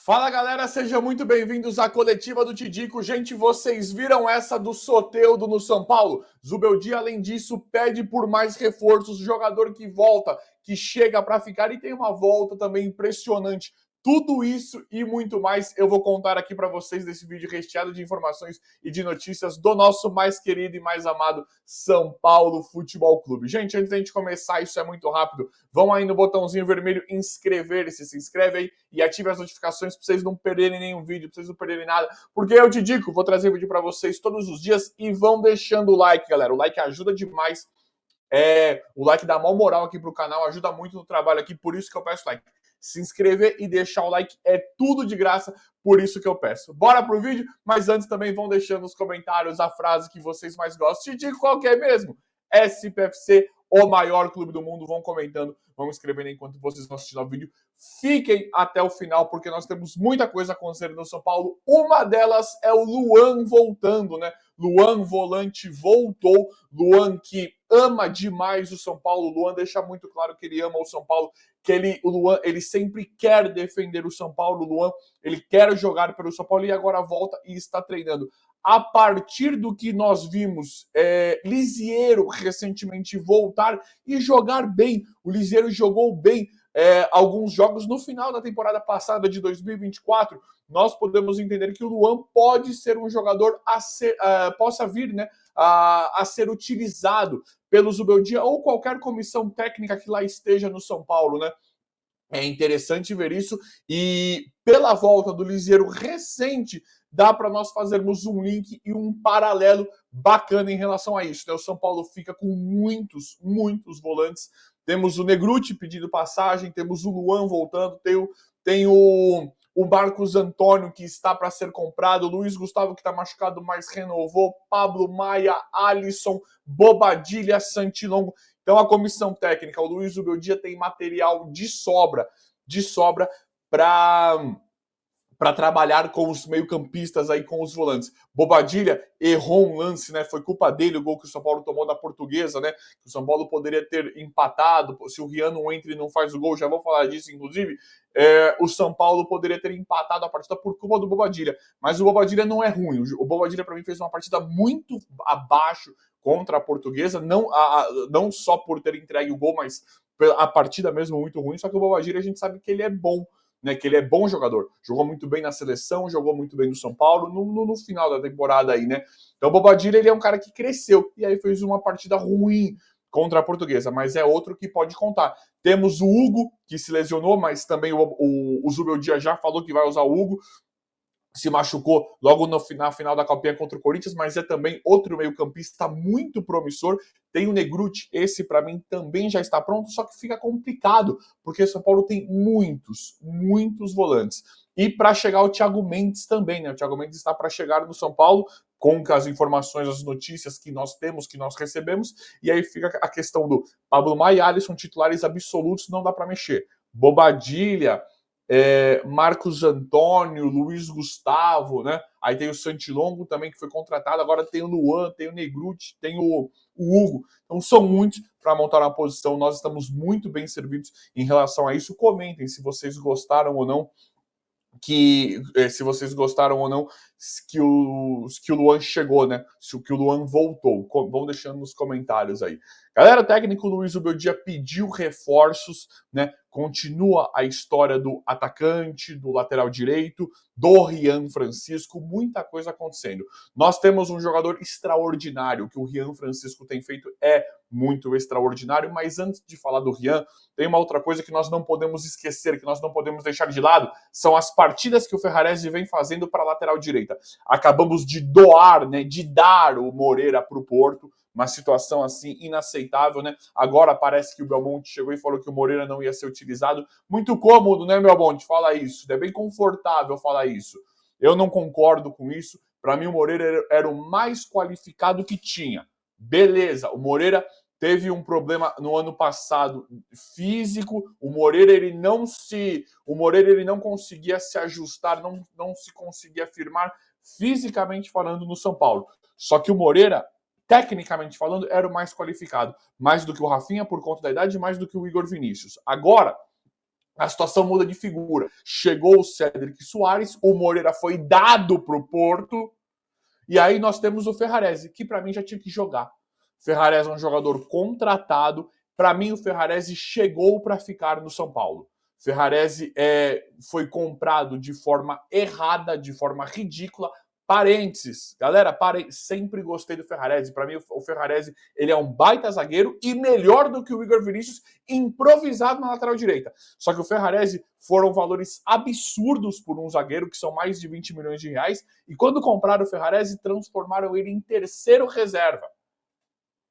Fala galera, sejam muito bem-vindos à coletiva do Tidico. Gente, vocês viram essa do Soteldo no São Paulo? Zubeldia, além disso, pede por mais reforços, jogador que volta, que chega para ficar e tem uma volta também impressionante. Tudo isso e muito mais eu vou contar aqui para vocês nesse vídeo recheado de informações e de notícias do nosso mais querido e mais amado São Paulo Futebol Clube. Gente, antes da gente começar, isso é muito rápido, vão aí no botãozinho vermelho inscrever-se, se inscreve aí e ative as notificações para vocês não perderem nenhum vídeo, para vocês não perderem nada, porque eu te digo, vou trazer vídeo para vocês todos os dias e vão deixando o like, galera. O like ajuda demais. O like dá maior moral aqui pro canal, ajuda muito no trabalho aqui, por isso que eu peço like. Se inscrever e deixar o like é tudo de graça, por isso que eu peço. Bora pro vídeo, mas antes também vão deixando nos comentários a frase que vocês mais gostam. Te digo qual que é mesmo. SPFC, o maior clube do mundo. Vão comentando, vão escrevendo enquanto vocês vão assistindo ao vídeo. Fiquem até o final, porque nós temos muita coisa acontecendo no São Paulo. Uma delas é o Luan voltando, né? Luan, volante, voltou. Luan que ama demais o São Paulo. O Luan deixa muito claro que ele ama o São Paulo, que o Luan, ele sempre quer defender o São Paulo. O Luan, ele quer jogar pelo São Paulo e agora volta e está treinando. A partir do que nós vimos, Lisieiro recentemente voltar e jogar bem. O Lisieiro jogou bem alguns jogos no final da temporada passada de 2024. Nós podemos entender que o Luan pode ser um jogador possa vir, né, a ser utilizado pelo Zubeldia ou qualquer comissão técnica que lá esteja no São Paulo, né? É interessante ver isso e pela volta do Lisieiro recente, dá para nós fazermos um link e um paralelo bacana em relação a isso, né? O São Paulo fica com muitos volantes. Temos o Negruti pedindo passagem, temos o Luan voltando, tem o Marcos Antônio que está para ser comprado, o Luiz Gustavo que está machucado, mas renovou, Pablo Maia, Alisson, Bobadilha, Santilongo. Então a comissão técnica, o Luiz Zubeldia tem material de sobra para trabalhar com os meio-campistas aí, com os volantes. Bobadilha errou um lance, né? Foi culpa dele o gol que o São Paulo tomou da Portuguesa, né? O São Paulo poderia ter empatado, se o Rian não entra e não faz o gol, já vou falar disso, inclusive. O São Paulo poderia ter empatado a partida por culpa do Bobadilha. Mas o Bobadilha não é ruim. O Bobadilha, para mim, fez uma partida muito abaixo contra a Portuguesa, não só por ter entregue o gol, mas a partida mesmo muito ruim. Só que o Bobadilha, a gente sabe que ele é bom, né, que ele é bom jogador, jogou muito bem na seleção, jogou muito bem no São Paulo, no final da temporada aí, né? Então o Bobadilha, ele é um cara que cresceu, e aí fez uma partida ruim contra a Portuguesa, mas é outro que pode contar. Temos o Hugo, que se lesionou, mas também o Zubeldia já falou que vai usar o Hugo, se machucou logo na final da Copinha contra o Corinthians, mas é também outro meio-campista muito promissor. Tem o Negruti, esse para mim também já está pronto, só que fica complicado, porque o São Paulo tem muitos volantes. E para chegar o Thiago Mendes também, né? O Thiago Mendes está para chegar no São Paulo, com as informações, as notícias que nós temos, que nós recebemos, e aí fica a questão do Pablo Maia e Alisson, titulares absolutos, não dá para mexer. Bobadilha, Marcos Antônio, Luiz Gustavo, né? Aí tem o Santilongo também, que foi contratado. Agora tem o Luan, tem o Negruti, tem o Hugo. Então são muitos para montar uma posição. Nós estamos muito bem servidos em relação a isso. Comentem se vocês gostaram ou não que o Luan chegou, né? Que o Luan voltou. Vão deixando nos comentários aí. Galera, o técnico Luiz Zubeldia pediu reforços, né? Continua a história do atacante, do lateral direito, do Rian Francisco, muita coisa acontecendo. Nós temos um jogador extraordinário, que o Rian Francisco tem feito muito extraordinário, mas antes de falar do Rian, tem uma outra coisa que nós não podemos esquecer, que nós não podemos deixar de lado, são as partidas que o Ferrarese vem fazendo para a lateral direita. Acabamos de doar, né, de dar o Moreira para o Porto, uma situação assim inaceitável, né? Agora parece que o Belmonte chegou e falou que o Moreira não ia ser utilizado. Muito cômodo, né, Belmonte? Fala isso. É bem confortável falar isso. Eu não concordo com isso. Para mim, o Moreira era o mais qualificado que tinha. Beleza, o Moreira teve um problema no ano passado físico. O Moreira ele não conseguia se ajustar, não se conseguia firmar fisicamente falando no São Paulo. Só que o Moreira, tecnicamente falando, era o mais qualificado, mais do que o Rafinha por conta da idade, mais do que o Igor Vinícius. Agora, a situação muda de figura. Chegou o Cédric Soares, o Moreira foi dado para o Porto, e aí nós temos o Ferrarese, que para mim já tinha que jogar. Ferrarese é um jogador contratado. Para mim, o Ferrarese chegou para ficar no São Paulo. Ferrarese foi comprado de forma errada, de forma ridícula. Parênteses, galera, sempre gostei do Ferrarese. Para mim, o Ferrarese ele é um baita zagueiro e melhor do que o Igor Vinícius, improvisado na lateral direita. Só que o Ferrarese foram valores absurdos por um zagueiro, que são mais de 20 milhões de reais, e quando compraram o Ferrarese, transformaram ele em terceiro reserva.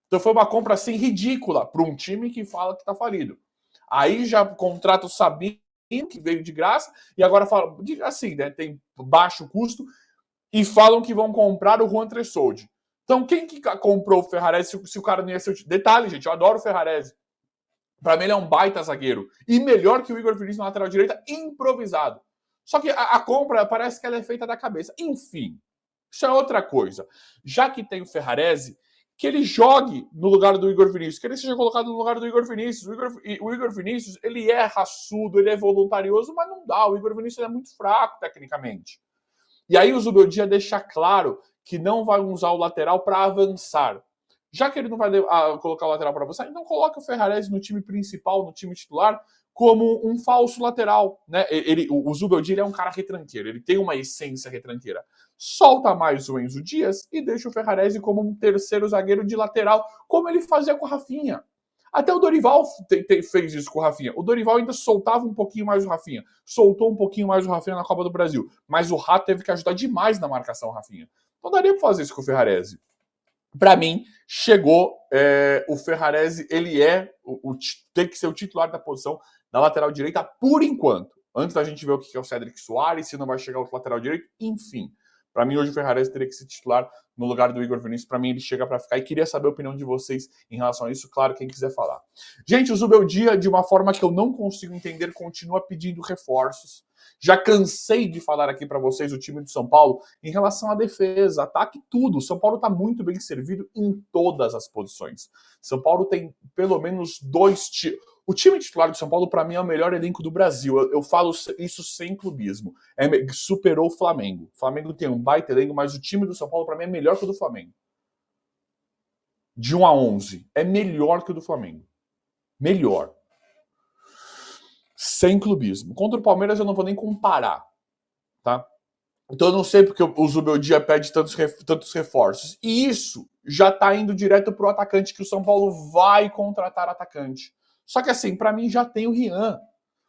Então foi uma compra assim ridícula para um time que fala que está falido. Aí já contrata o Sabino, que veio de graça, e agora fala assim, né? Tem baixo custo, e falam que vão comprar o Juan Tressoldi. Então, quem que comprou o Ferrarese se o cara não ia ser o... Detalhe, gente, eu adoro o Ferrarese. Para mim, ele é um baita zagueiro. E melhor que o Igor Vinícius na lateral direita, improvisado. Só que a compra parece que ela é feita da cabeça. Enfim, isso é outra coisa. Já que tem o Ferrarese, que ele jogue no lugar do Igor Vinícius, que ele seja colocado no lugar do Igor Vinícius. O Igor Vinícius, ele é raçudo, ele é voluntarioso, mas não dá. O Igor Vinícius é muito fraco tecnicamente. E aí o Zubeldia deixa claro que não vai usar o lateral para avançar. Já que ele não vai colocar o lateral para avançar, então coloca o Ferrarese no time principal, no time titular, como um falso lateral. Né? O Zubeldia é um cara retranqueiro, ele tem uma essência retranqueira. Solta mais o Enzo Dias e deixa o Ferrarese como um terceiro zagueiro de lateral, como ele fazia com o Rafinha. Até o Dorival fez isso com o Rafinha. O Dorival ainda soltava um pouquinho mais o Rafinha. Soltou um pouquinho mais o Rafinha na Copa do Brasil. Mas o Rato teve que ajudar demais na marcação, o Rafinha. Então daria para fazer isso com o Ferrarese. Para mim, chegou o Ferrarese, ele tem que ser o titular da posição da lateral direita por enquanto. Antes da gente ver o que é o Cédric Soares, se não vai chegar outro lateral direito, enfim. Para mim, hoje o Ferrarese teria que ser titular no lugar do Igor Vinícius. Para mim, ele chega para ficar. E queria saber a opinião de vocês em relação a isso. Claro, quem quiser falar. Gente, o Zubeldia, de uma forma que eu não consigo entender, continua pedindo reforços. Já cansei de falar aqui para vocês o time do São Paulo em relação à defesa, ataque, tudo. O São Paulo está muito bem servido em todas as posições. São Paulo tem pelo menos dois times. O time titular do São Paulo, para mim, é o melhor elenco do Brasil. Eu falo isso sem clubismo. Superou o Flamengo. O Flamengo tem um baita elenco, mas o time do São Paulo, para mim, é melhor que o do Flamengo. De 1 a 11. É melhor que o do Flamengo. Melhor. Sem clubismo. Contra o Palmeiras eu não vou nem comparar. Tá? Então eu não sei porque o Zubeldia pede tantos reforços. E isso já tá indo direto pro atacante, que o São Paulo vai contratar atacante. Só que assim, para mim já tem o Rian.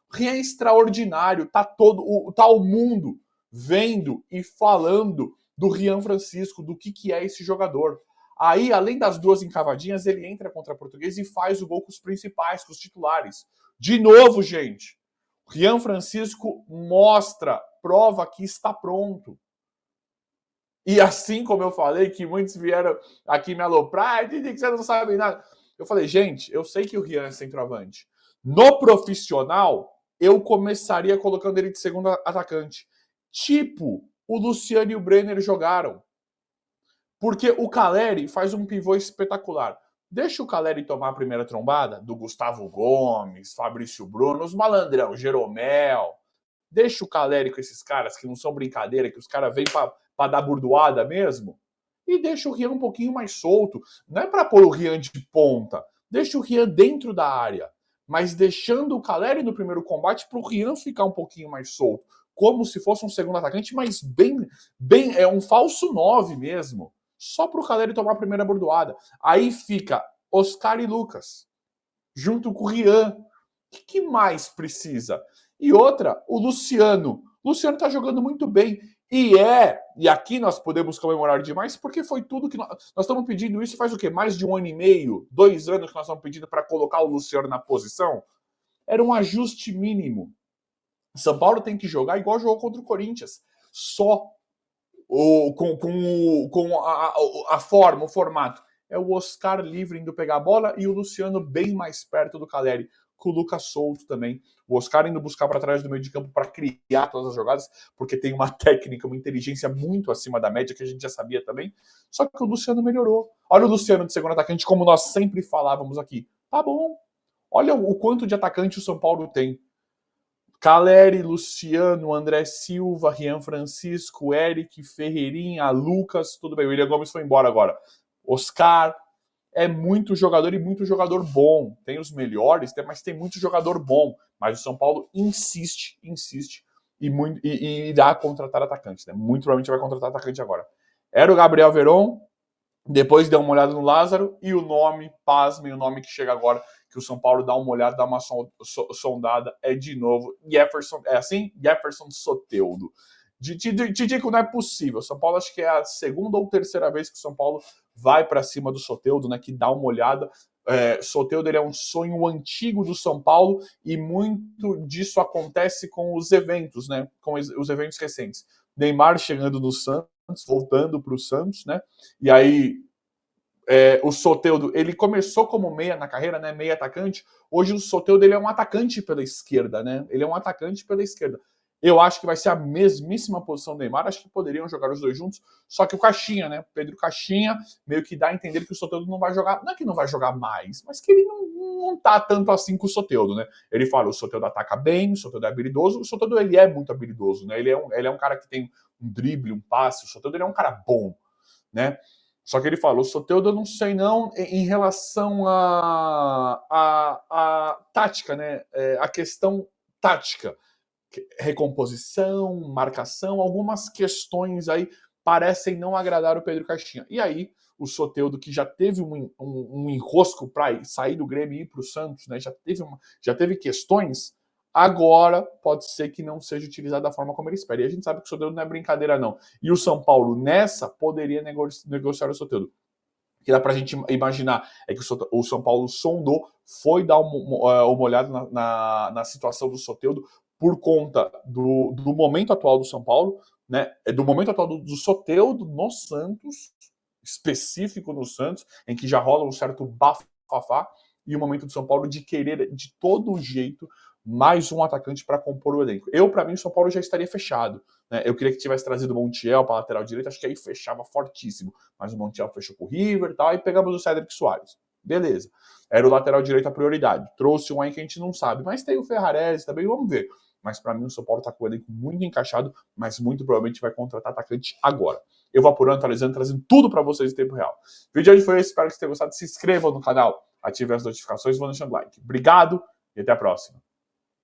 O Rian é extraordinário. Tá o mundo vendo e falando do Rian Francisco, do que é esse jogador. Aí, além das duas encavadinhas, ele entra contra a Portuguesa e faz o gol com os principais, com os titulares. De novo, gente, o Rian Francisco prova que está pronto. E assim como eu falei, que muitos vieram aqui me aloprar, que você não sabe nada. Eu falei, gente, eu sei que o Rian é centroavante. No profissional, eu começaria colocando ele de segundo atacante. Tipo, o Luciano e o Brenner jogaram. Porque o Caleri faz um pivô espetacular. Deixa o Caleri tomar a primeira trombada do Gustavo Gomes, Fabrício Bruno, os malandrão, Jeromel. Deixa o Caleri com esses caras que não são brincadeira, que os caras vêm para dar burdoada mesmo. E deixa o Rian um pouquinho mais solto. Não é para pôr o Rian de ponta. Deixa o Rian dentro da área. Mas deixando o Caleri no primeiro combate para o Rian ficar um pouquinho mais solto. Como se fosse um segundo atacante, mas bem é um falso 9 mesmo. Só para o Caleri tomar a primeira bordoada. Aí fica Oscar e Lucas, junto com o Rian. O que mais precisa? E outra, o Luciano. O Luciano tá jogando muito bem. E aqui nós podemos comemorar demais, porque foi tudo que nós estamos pedindo isso faz o quê? Mais de 1 ano e meio, 2 anos que nós estamos pedindo para colocar o Luciano na posição. Era um ajuste mínimo. São Paulo tem que jogar igual jogou contra o Corinthians. Só com a forma, o formato. É o Oscar livre indo pegar a bola e o Luciano bem mais perto do Caleri, com o Lucas solto também. O Oscar indo buscar para trás do meio de campo para criar todas as jogadas, porque tem uma técnica, uma inteligência muito acima da média, que a gente já sabia também. Só que o Luciano melhorou. Olha o Luciano de segundo atacante, como nós sempre falávamos aqui. Tá bom. Olha o quanto de atacante o São Paulo tem. Caleri, Luciano, André Silva, Rian Francisco, Eric, Ferreirinha, Lucas, tudo bem, o William Gomes foi embora agora. Oscar, é muito jogador e muito jogador bom. Tem os melhores, mas tem muito jogador bom. Mas o São Paulo insiste e irá contratar atacante, né? Muito provavelmente vai contratar atacante agora. Era o Gabriel Veron, depois deu uma olhada no Lázaro e o nome, pasmem, o nome que chega agora, que o São Paulo dá uma olhada, dá uma sondada, é de novo Jefferson, é assim? Jefferson Soteldo. Tidico, não é possível. O São Paulo acho que é a segunda ou terceira vez que o São Paulo vai para cima do Soteldo, né? Que dá uma olhada. Soteldo ele é um sonho antigo do São Paulo e muito disso acontece com os eventos, né? Com os eventos recentes. Neymar chegando no Santos, voltando para o Santos, né? E aí o Soteldo, ele começou como meia na carreira, né? Meia atacante. Hoje o Soteldo ele é um atacante pela esquerda, né? Ele é um atacante pela esquerda. Eu acho que vai ser a mesmíssima posição do Neymar, acho que poderiam jogar os dois juntos, só que o Caixinha, né? Pedro Caixinha, meio que dá a entender que o Soteldo não vai jogar, não é que não vai jogar mais, mas que ele não tá tanto assim com o Soteldo, né? Ele fala, o Soteldo ataca bem, o Soteldo é habilidoso, o Soteldo ele é muito habilidoso, né? Ele é um cara que tem um drible, um passe, o Soteldo ele é um cara bom, né? Só que ele fala, o Soteldo eu não sei não em relação a tática, né? A questão tática. Recomposição, marcação, algumas questões aí parecem não agradar o Pedro Caixinha. E aí, o Soteldo, que já teve um enrosco para sair do Grêmio e ir para o Santos, né? Já teve questões, agora pode ser que não seja utilizado da forma como ele espera. E a gente sabe que o Soteldo não é brincadeira, não. E o São Paulo, nessa, poderia negociar o Soteldo. O que dá para a gente imaginar é que o São Paulo sondou, foi dar uma olhada na situação do Soteldo, por conta do momento atual do São Paulo, né? Do momento atual do Soteldo no Santos, específico no Santos, em que já rola um certo bafafá, e o momento do São Paulo de querer de todo jeito mais um atacante para compor o elenco. Para mim, o São Paulo já estaria fechado. Né? Eu queria que tivesse trazido o Montiel para lateral direito, acho que aí fechava fortíssimo. Mas o Montiel fechou com o River e tal, e pegamos o Cédric Soares. Beleza. Era o lateral direito a prioridade. Trouxe um aí que a gente não sabe, mas tem o Ferrarese também, vamos ver. Mas para mim o São Paulo está com o elenco muito encaixado, mas muito provavelmente vai contratar atacante agora. Eu vou apurando, atualizando, trazendo tudo para vocês em tempo real. O vídeo de hoje foi esse, espero que vocês tenham gostado. Se inscrevam no canal, ativem as notificações e vão deixando like. Obrigado e até a próxima.